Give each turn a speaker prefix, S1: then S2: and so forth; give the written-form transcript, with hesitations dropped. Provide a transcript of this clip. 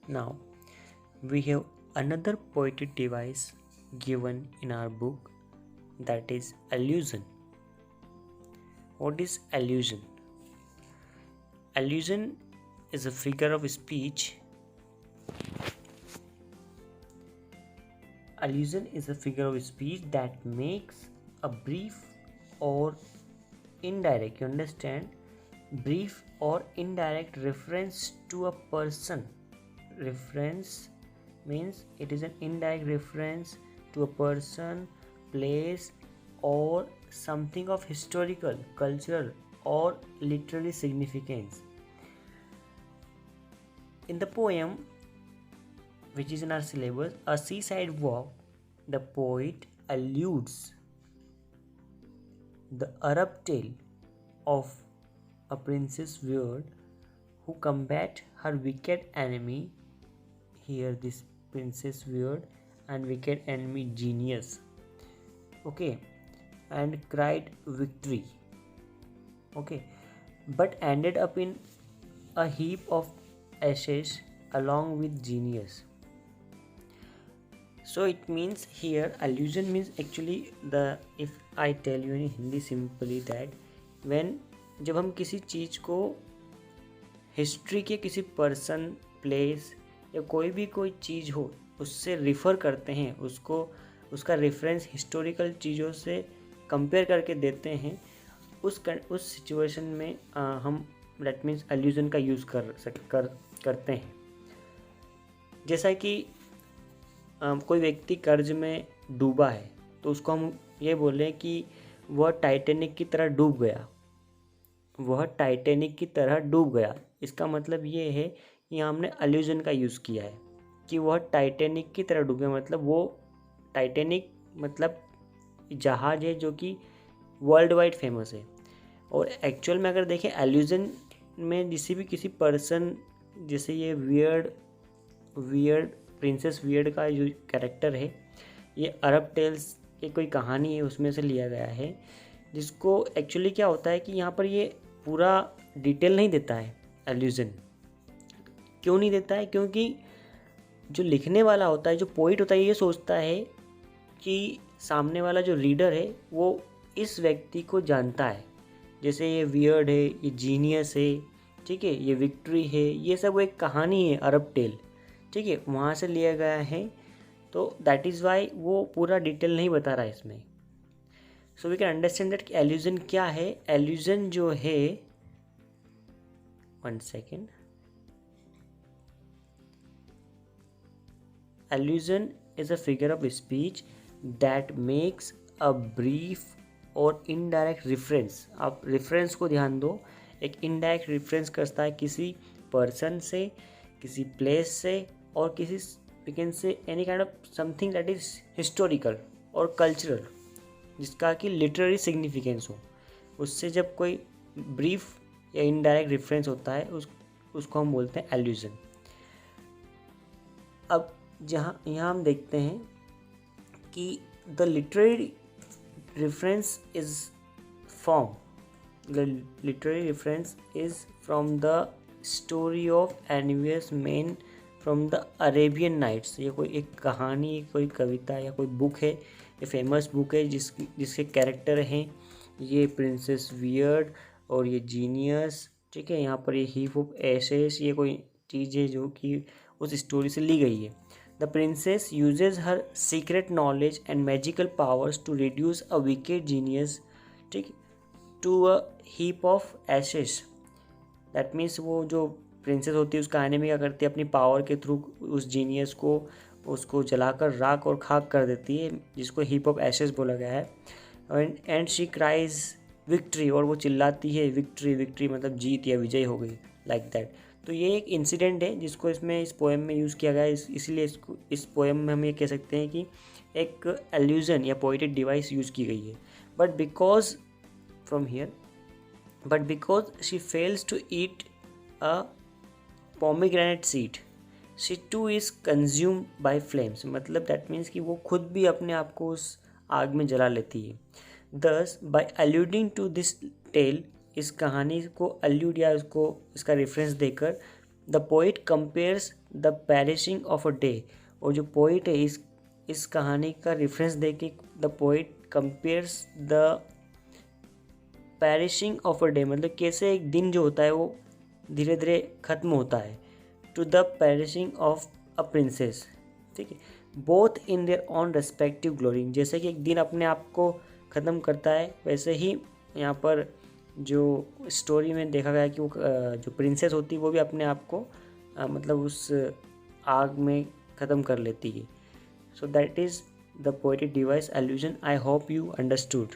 S1: Now, we have another poetic device given in our book, that is allusion. What is allusion? Allusion is a figure of speech. Allusion is a figure of speech that makes a brief or indirect, you understand, brief or indirect reference to a person. Reference means it is an indirect reference to a person, place, or something of historical, cultural, or literary significance. In the poem, which is in our syllabus, A Seaside Walk, the poet alludes the Arab tale of a princess weird who combat her wicked enemy. Here, this princess weird and wicked enemy genius. Okay, and cried victory. Okay, but ended up in a heap of ashes along with genius. So it means here allusion means actually the, if I tell you in Hindi simply that when, जब हम किसी चीज़ को history के किसी person, place या कोई चीज़ हो उससे रिफ़र करते हैं, उसको उसका रेफरेंस हिस्टोरिकल चीज़ों से कंपेयर करके देते हैं, उस सिचुएशन में हम दैट मीन्स एल्यूजन का यूज़ करते हैं। जैसा कि कोई व्यक्ति कर्ज में डूबा है तो उसको हम ये बोलें कि वह टाइटैनिक की तरह डूब गया, वह टाइटैनिक की तरह डूब गया। इसका मतलब ये है कि यहाँ हमने एल्यूजन का यूज़ किया है कि वह टाइटैनिक की तरह डूब गया, मतलब वो टाइटैनिक मतलब जहाज़ है जो कि वर्ल्ड वाइड फेमस है। और एक्चुअल में अगर देखें एल्यूजन में किसी पर्सन, जैसे ये वियर्ड प्रिंसेस वियर्ड का जो कैरेक्टर है, ये अरब टेल्स की कोई कहानी है उसमें से लिया गया है, जिसको एक्चुअली क्या होता है कि यहाँ पर ये पूरा डिटेल नहीं देता है एल्यूजन। क्यों नहीं देता है? क्योंकि जो लिखने वाला होता है, जो पोइट होता है, ये सोचता है कि सामने वाला जो रीडर है वो इस व्यक्ति को जानता है। जैसे ये वियर्ड है, ये जीनियस है, ठीक है, ये विक्ट्री है, ये सब एक कहानी है अरब टेल, ठीक है, वहाँ से लिया गया है। तो दैट इज़ वाई वो पूरा डिटेल नहीं बता रहा है इसमें। So we can understand that कि एल्यूजन क्या है। एल्यूजन जो है, one second, allusion is a figure of speech that makes a brief और इनडायरेक्ट रेफरेंस। आप रेफरेंस को ध्यान दो, एक इनडायरेक्ट रेफरेंस करता है किसी पर्सन से, किसी प्लेस से, और किसी वी कैन से any kind of something that is historical और कल्चरल, जिसका कि लिटरेरी सिग्निफिकेंस हो। उससे जब कोई ब्रीफ या इनडायरेक्ट रेफरेंस होता है उसको हम बोलते हैं एल्यूजन। अब यहाँ हम देखते हैं कि the literary reference is from the story of envious man from the Arabian nights. ये कोई एक कहानी, कोई कविता या कोई बुक है, ये फेमस बुक है जिसके कैरेक्टर हैं ये प्रिंसेस वियर्ड और ये जीनियस, ठीक है। यहाँ पर ये हीप ऑफ एशेस, ये कोई चीज़ है जो कि उस स्टोरी से ली गई है। The princess uses her secret knowledge and magical powers to reduce a wicked genius, ठीक, to a heap of ashes. That means वो जो प्रिंसेस होती है उस कहानी में क्या करती है, अपनी पावर के थ्रू उस जीनियस को उसको जलाकर राख और खाक कर देती है, जिसको हीप ऑफ एशेस बोला गया है। एंड शी क्राइज विक्ट्री, और वो चिल्लाती है विक्ट्री, विक्ट्री मतलब जीत या विजय हो गई, लाइक दैट। तो ये एक इंसिडेंट है जिसको इस पोएम में यूज़ किया गया है, इसीलिए इस पोएम में हम ये कह सकते हैं कि एक एल्यूजन या पोएटिक डिवाइस यूज़ की गई है। But because she fails to eat a pomegranate seed, she too is consume by flames, मतलब दैट मीन्स कि वो खुद भी अपने आप को उस आग में जला लेती है। दस बाय अल्यूडिंग टू दिस टेल, इस कहानी को अल्यूड या इसका रेफरेंस देकर the poet compares the perishing of a day, और जो पोइट है इस कहानी का रेफरेंस दे के the poet compares the perishing of a day, मतलब कैसे एक दिन जो होता है वो धीरे धीरे ख़त्म होता है, to the perishing of a princess, ठीक है, both in their own respective glory. जैसे कि एक दिन अपने आप को ख़त्म करता है, वैसे ही यहाँ पर जो स्टोरी में देखा गया कि वो जो प्रिंसेस होती है वो भी अपने आप को मतलब उस आग में ख़त्म कर लेती है। So that is the poetic device allusion. I hope you understood.